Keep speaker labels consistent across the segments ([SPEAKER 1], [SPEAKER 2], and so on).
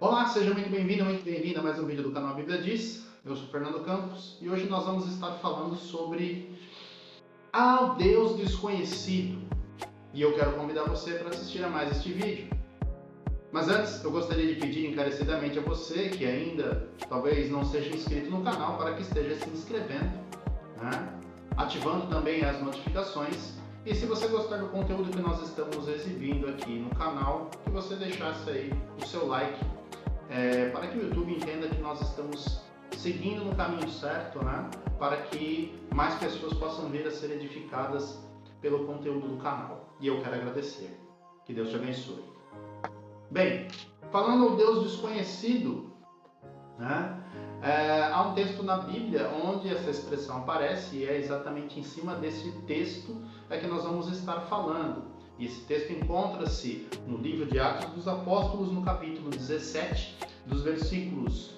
[SPEAKER 1] Olá, seja muito bem-vindo, muito bem-vinda a mais um vídeo do canal Bíblia Diz. Eu sou Fernando Campos e hoje nós vamos estar falando sobre ao Deus desconhecido. E eu quero convidar você para assistir a mais este vídeo. Mas antes, eu gostaria de pedir encarecidamente a você que ainda talvez não seja inscrito no canal para que esteja se inscrevendo, né? Ativando também as notificações. E se você gostar do conteúdo que nós estamos exibindo aqui no canal, que você deixasse aí o seu like, para que o YouTube entenda que nós estamos seguindo no caminho certo, né? Para que mais pessoas possam vir a ser edificadas pelo conteúdo do canal. E eu quero agradecer. Que Deus te abençoe. Bem, falando ao Deus desconhecido, né? Há um texto na Bíblia onde essa expressão aparece e é exatamente em cima desse texto que nós vamos estar falando. E esse texto encontra-se no livro de Atos dos Apóstolos, no capítulo 17, dos versículos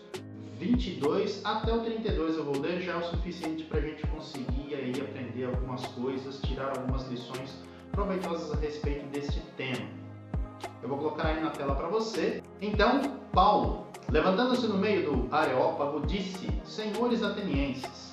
[SPEAKER 1] 22 até o 32. Eu vou ler, já é o suficiente para a gente conseguir aí aprender algumas coisas, tirar algumas lições proveitosas a respeito deste tema. Eu vou colocar aí na tela para você. Então, Paulo, levantando-se no meio do Areópago, disse: Senhores atenienses,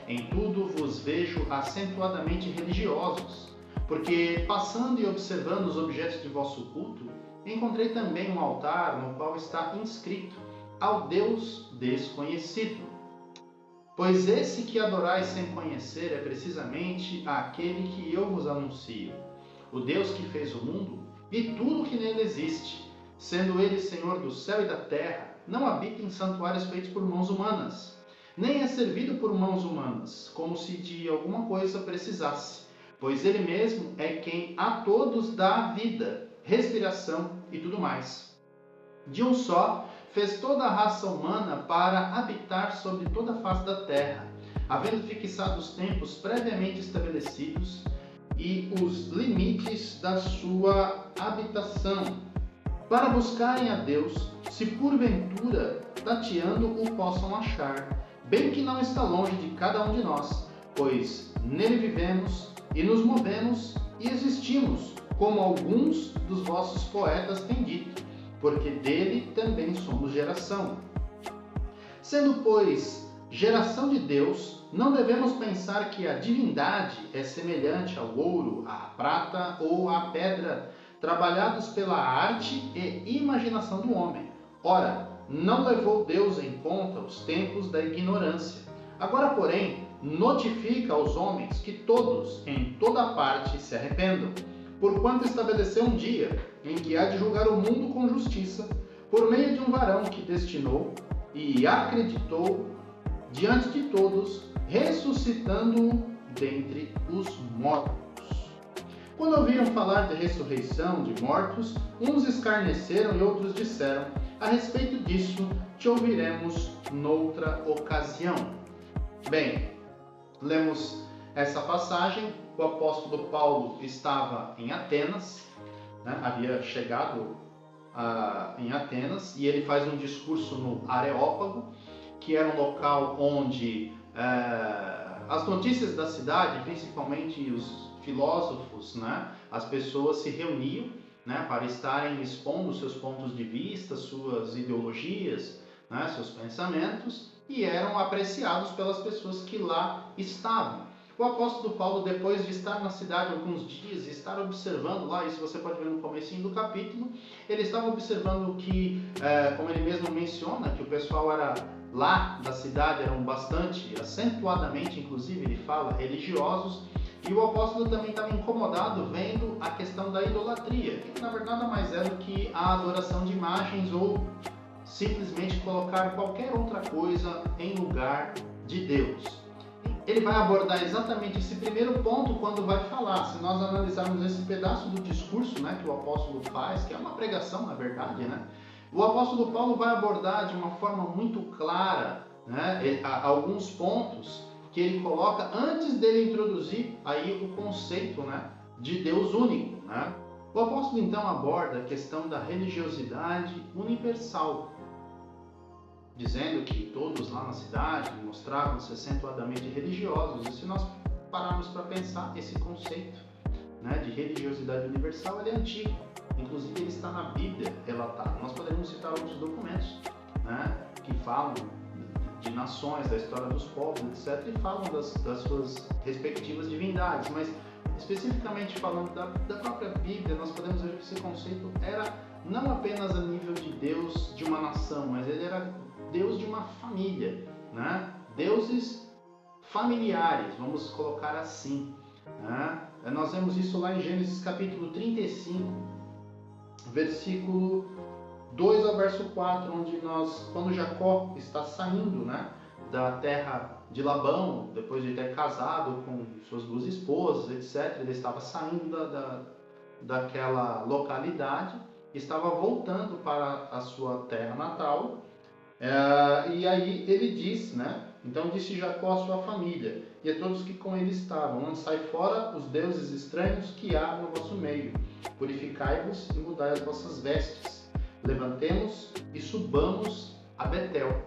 [SPEAKER 1] em tudo vos vejo acentuadamente religiosos, porque, passando e observando os objetos de vosso culto, encontrei também um altar no qual está inscrito: ao Deus desconhecido. Pois esse que adorais sem conhecer é precisamente aquele que eu vos anuncio, o Deus que fez o mundo e tudo que nele existe, sendo ele Senhor do céu e da terra, não habita em santuários feitos por mãos humanas, nem é servido por mãos humanas, como se de alguma coisa precisasse, pois ele mesmo é quem a todos dá vida, respiração e tudo mais. De um só, fez toda a raça humana para habitar sobre toda a face da terra, havendo fixado os tempos previamente estabelecidos e os limites da sua habitação, para buscarem a Deus, se porventura, tateando, o possam achar, bem que não está longe de cada um de nós, pois nele vivemos e nos movemos e existimos, como alguns dos vossos poetas têm dito, porque dele também somos geração. Sendo, pois, geração de Deus, não devemos pensar que a divindade é semelhante ao ouro, à prata ou à pedra, trabalhados pela arte e imaginação do homem. Ora, não levou Deus em conta os tempos da ignorância. Agora, porém, notifica aos homens que todos, em toda parte, se arrependam, porquanto estabeleceu um dia em que há de julgar o mundo com justiça, por meio de um varão que destinou e acreditou diante de todos, ressuscitando-o dentre os mortos. Quando ouviram falar de ressurreição de mortos, uns escarneceram e outros disseram: a respeito disso te ouviremos noutra ocasião. Bem, lemos essa passagem. O apóstolo Paulo estava em Atenas, né? Havia chegado em Atenas, e ele faz um discurso no Areópago, que era um local onde as notícias da cidade, principalmente os filósofos, né? As pessoas se reuniam, né? Para estarem expondo seus pontos de vista, suas ideologias, né? Seus pensamentos, e eram apreciados pelas pessoas que lá estavam. O apóstolo Paulo, depois de estar na cidade alguns dias e estar observando lá, isso você pode ver no comecinho do capítulo, ele estava observando que, como ele mesmo menciona, que o pessoal era lá da cidade, eram bastante, acentuadamente, inclusive ele fala, religiosos, e o apóstolo também estava incomodado vendo a questão da idolatria, que na verdade nada mais é do que a adoração de imagens ou simplesmente colocar qualquer outra coisa em lugar de Deus. Ele vai abordar exatamente esse primeiro ponto quando vai falar. Se nós analisarmos esse pedaço do discurso, né, que o apóstolo faz, que é uma pregação na verdade, né, o apóstolo Paulo vai abordar de uma forma muito clara, né, alguns pontos que ele coloca antes dele introduzir aí o conceito, né, de Deus único, né. O apóstolo então aborda a questão da religiosidade universal, dizendo que todos lá na cidade mostravam-se acentuadamente religiosos. E se nós pararmos para pensar, esse conceito, né, de religiosidade universal, ele é antigo. Inclusive ele está na Bíblia relatado. Nós poderíamos citar outros documentos, né, que falam de nações, da história dos povos, etc., e falam das suas respectivas divindades, mas especificamente falando da própria Bíblia, nós podemos ver que esse conceito era não apenas a nível de Deus de uma nação, mas ele era Deus de uma família, né? Deuses familiares, vamos colocar assim, né? Nós vemos isso lá em Gênesis capítulo 35, versículo 2 ao verso 4, onde quando Jacó está saindo, né, da terra de Labão, depois de ter casado com suas duas esposas, etc., ele estava saindo daquela localidade, estava voltando para a sua terra natal, e aí ele diz, né, então disse Jacó à sua família e a todos que com ele estavam: lançai fora os deuses estranhos que há no vosso meio, purificai-vos e mudai as vossas vestes, levantemos e subamos a Betel.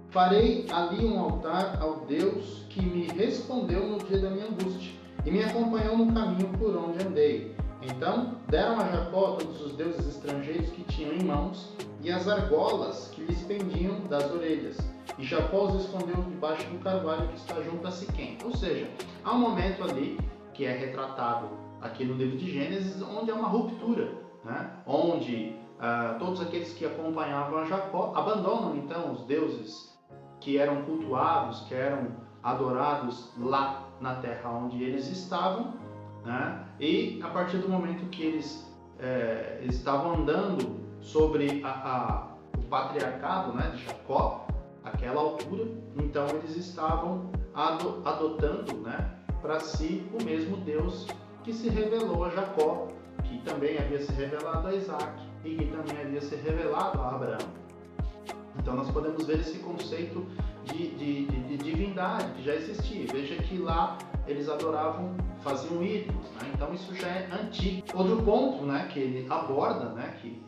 [SPEAKER 1] Farei ali um altar ao Deus que me respondeu no dia da minha angústia e me acompanhou no caminho por onde andei. Então deram a Jacó todos os deuses estrangeiros que tinham em mãos e as argolas que lhes pendiam das orelhas. E Jacó os escondeu debaixo do carvalho que está junto a Siquém. Ou seja, há um momento ali que é retratado aqui no livro de Gênesis, onde há uma ruptura, né? Onde todos aqueles que acompanhavam a Jacó abandonam então os deuses que eram cultuados, que eram adorados lá na terra onde eles estavam, né? E a partir do momento que eles estavam andando sobre o patriarcado, né, de Jacó, aquela altura, então eles estavam adotando, né, para si o mesmo Deus que se revelou a Jacó, que também havia se revelado a Isaac e que também havia se revelado a Abraão. Então nós podemos ver esse conceito de divindade que já existia. Veja que lá eles adoravam, faziam ídolos, né? Então isso já é antigo. Outro ponto, né, que ele aborda, né, que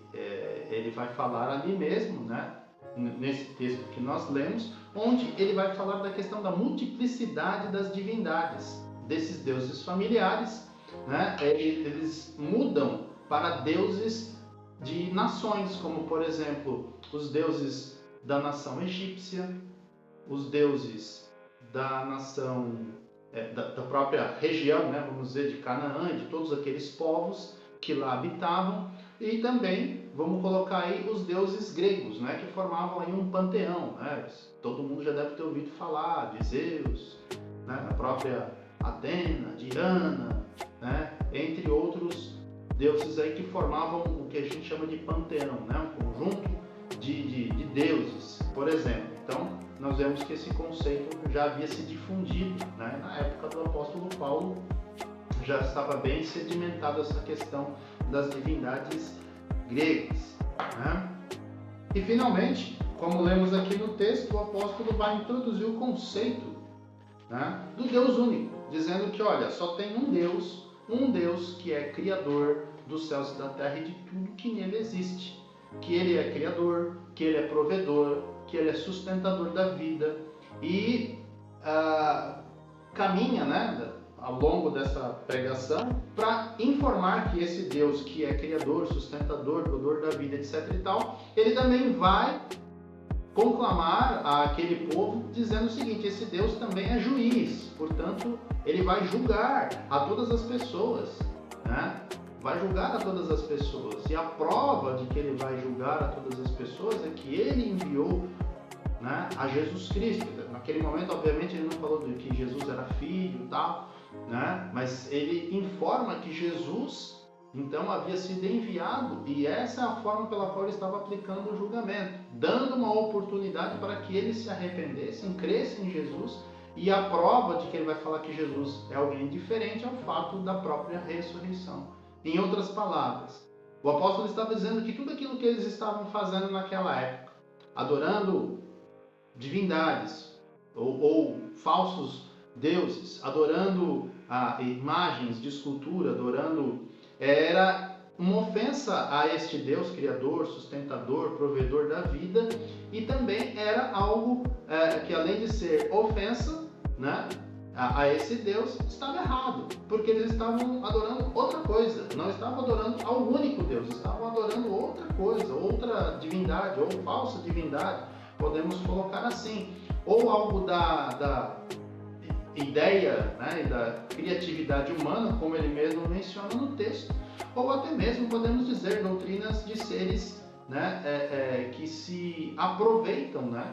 [SPEAKER 1] ele vai falar ali mesmo, né, nesse texto que nós lemos, onde ele vai falar da questão da multiplicidade das divindades, desses deuses familiares, né? Eles mudam para deuses de nações, como por exemplo os deuses da nação egípcia, os deuses da nação, da própria região, né, vamos dizer, de Canaã, de todos aqueles povos que lá habitavam, e também vamos colocar aí os deuses gregos, né, que formavam aí um panteão, né? Todo mundo já deve ter ouvido falar de Zeus, né, a própria Atena, Diana, né, entre outros deuses aí que formavam o que a gente chama de panteão, né, um conjunto de deuses, por exemplo. Então, nós vemos que esse conceito já havia se difundido, né, na época do apóstolo Paulo, já estava bem sedimentada essa questão das divindades gregas, né? E finalmente, como lemos aqui no texto, o apóstolo vai introduzir o conceito, né, do Deus único, dizendo que, olha, só tem um Deus que é criador dos céus e da terra e de tudo que nele existe, que ele é criador, que ele é provedor, que ele é sustentador da vida e caminha, né, ao longo dessa pregação para informar que esse Deus que é criador, sustentador, provedor da vida, etc. e tal, ele também vai conclamar àquele povo dizendo o seguinte: esse Deus também é juiz, portanto ele vai julgar a todas as pessoas, né? Vai julgar a todas as pessoas, e a prova de que ele vai julgar a todas as pessoas é que ele enviou, né, a Jesus Cristo. Naquele momento, obviamente, ele não falou de que Jesus era filho e tal, né, mas ele informa que Jesus, então, havia sido enviado, e essa é a forma pela qual ele estava aplicando o julgamento, dando uma oportunidade para que eles se arrependessem, crescem em Jesus, e a prova de que ele vai falar que Jesus é alguém diferente é o fato da própria ressurreição. Em outras palavras, o apóstolo estava dizendo que tudo aquilo que eles estavam fazendo naquela época, adorando divindades ou falsos deuses, adorando imagens de escultura, era uma ofensa a este Deus criador, sustentador, provedor da vida, e também era algo que, além de ser ofensa, né, a esse Deus estava errado, porque eles estavam adorando outra coisa, não estavam adorando ao único Deus, estavam adorando outra coisa, outra divindade, ou falsa divindade, podemos colocar assim, ou algo da ideia, né, e da criatividade humana, como ele mesmo menciona no texto, ou até mesmo podemos dizer doutrinas de seres, né, que se aproveitam, né,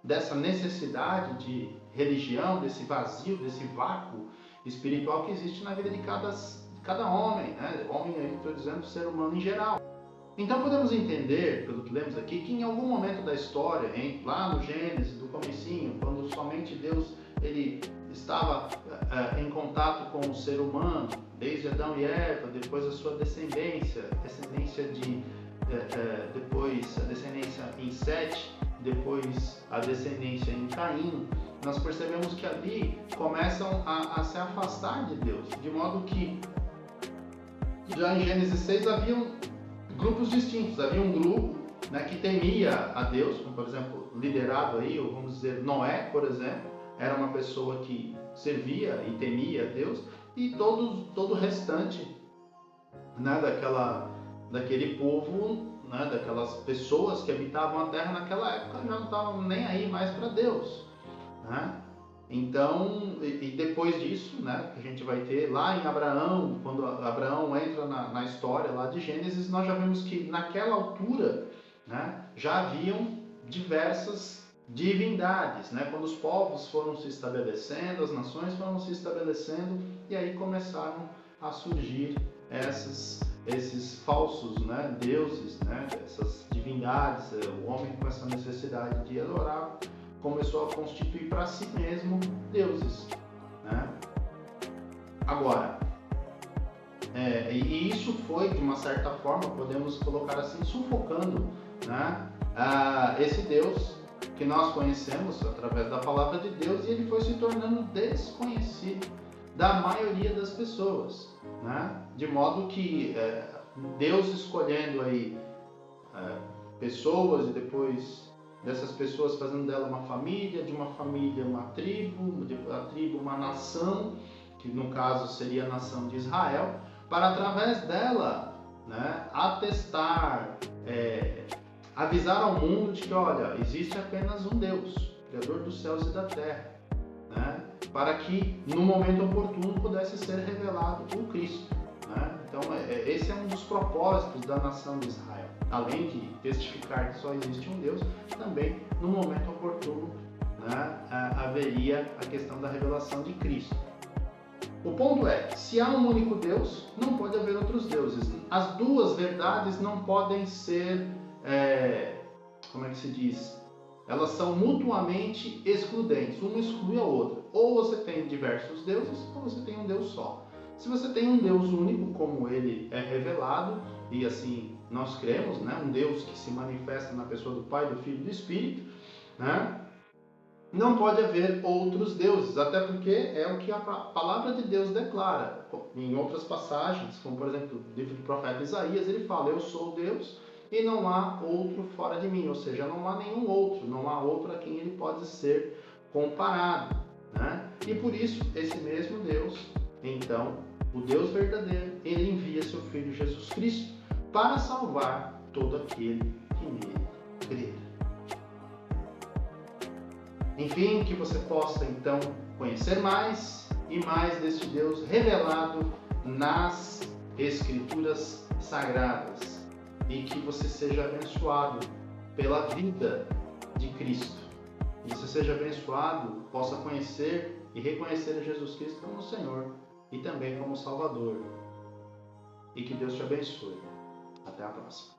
[SPEAKER 1] dessa necessidade de religião, desse vazio, desse vácuo espiritual que existe na vida de cada homem, né? Homem aí estou dizendo ser humano em geral. Então podemos entender, pelo que lemos aqui, que em algum momento da história, lá no Gênesis, do comecinho, quando somente Deus ele estava em contato com o ser humano, desde Adão e Eva, depois a sua descendência de depois a descendência em Sete, depois a descendência em Caim, nós percebemos que ali começam a se afastar de Deus, de modo que já em Gênesis 6 haviam grupos distintos. Havia um grupo, né, que temia a Deus, como por exemplo liderado aí, ou vamos dizer Noé, por exemplo, era uma pessoa que servia e temia a Deus, e todo o restante, né, daquele povo, né, daquelas pessoas que habitavam a terra naquela época já não estavam nem aí mais para Deus, né? Então, e depois disso, né, que a gente vai ter lá em Abraão, quando Abraão entra na história lá de Gênesis, nós já vemos que naquela altura, né, já haviam diversas divindades, né? Quando os povos foram se estabelecendo, as nações foram se estabelecendo, e aí começaram a surgir esses falsos, né, deuses, né, essas divindades. O homem com essa necessidade de adorar começou a constituir para si mesmo deuses, né? Agora, e isso foi, de uma certa forma, podemos colocar assim, sufocando, né, esse Deus que nós conhecemos através da palavra de Deus, e ele foi se tornando desconhecido da maioria das pessoas, né? De modo que Deus escolhendo aí pessoas, e depois dessas pessoas fazendo dela uma família, de uma família uma tribo, de uma tribo uma nação, que no caso seria a nação de Israel, para através dela, né, atestar, avisar ao mundo de que, olha, existe apenas um Deus, Criador dos céus e da terra, né, para que no momento oportuno pudesse ser revelado o Cristo, né? Então esse é um dos propósitos da nação de Israel. Além de testificar que só existe um Deus, também no momento oportuno, né, haveria a questão da revelação de Cristo. O ponto é, se há um único Deus, não pode haver outros deuses. As duas verdades não podem ser, como é que se diz? Elas são mutuamente excludentes, uma exclui a outra. Ou você tem diversos deuses, ou você tem um Deus só. Se você tem um Deus único, como ele é revelado, e assim nós cremos, né, um Deus que se manifesta na pessoa do Pai, do Filho e do Espírito, né, não pode haver outros deuses, até porque é o que a palavra de Deus declara. Em outras passagens, como por exemplo o livro do profeta Isaías, ele fala, eu sou Deus e não há outro fora de mim, ou seja, não há nenhum outro, não há outro a quem ele pode ser comparado, né? E por isso, esse mesmo Deus, então, o Deus verdadeiro, ele envia seu Filho Jesus Cristo para salvar todo aquele que nele crer. Enfim, que você possa então conhecer mais e mais deste Deus revelado nas Escrituras Sagradas, e que você seja abençoado pela vida de Cristo. E você seja abençoado, possa conhecer e reconhecer Jesus Cristo como Senhor e também como Salvador. E que Deus te abençoe. Até a próxima.